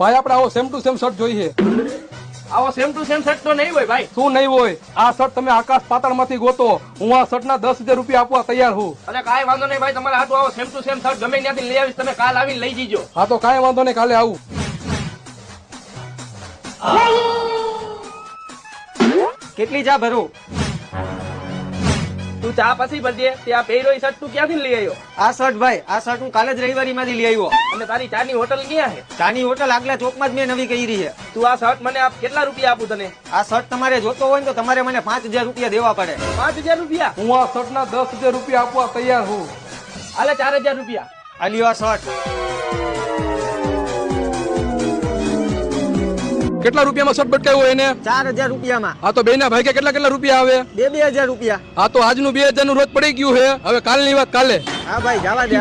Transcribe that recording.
ભાઈ આપણે આવો સેમ ટુ સેમ શર્ટ જોઈએ. આવો સેમ ટુ સેમ શર્ટ તો નહીં હોય ભાઈ. શું નહીં હોય? આ શર્ટ તમે આકાશ પાતાળ માંથી ગોતો. હું આ શર્ટ ના 10,000 રૂપિયા આપવા તૈયાર છું. અરે કાંઈ વાંધો નહીં ભાઈ, તમારે હાથું આવો સેમ ટુ સેમ શર્ટ ગમે ત્યાંથી લઈ આવીશ, તમે કાલ આવીને લઈ જજો. હા તો કાંઈ વાંધો નહીં, કાલે આવું. કેટલી ચા ભરું? તું ચા પછી ભરજે. તે આ પહેર્યો શર્ટ તું ક્યાંથી લઈ આવ્યો? આ શર્ટ ભાઈ, આ શર્ટ હું કાલે જ રવિવારી માંથી લઈ આવ્યો. અને તારી ચાની હોટલ ક્યાં છે? ચાની હોટલ આગલા ચોકમાં જ મેં નવી કરી છે. તું આ શર્ટ મને કેટલા રૂપિયા આપું તને? આ શર્ટ તમારે જોતો હોય ને તો તમારે મને 5,000 રૂપિયા દેવા પડે. 5,000 રૂપિયા? હું આ શર્ટ ના 10,000 રૂપિયા આપવા તૈયાર છું. હાલે 4,000 રૂપિયા. આ લ્યો આ શર્ટ. કેટલા રૂપિયામાં શર્ટ બટકાવ્યો એને? 4,000 રૂપિયામાં. હા તો બેના ભાઈ કેટલા રૂપિયા આવે? 2,000 રૂપિયા. હા તો આજનું 2,000 નું રોજ પડી ગયું છે. હવે કાલની વાત કાલે. હા ભાઈ, જવા દે.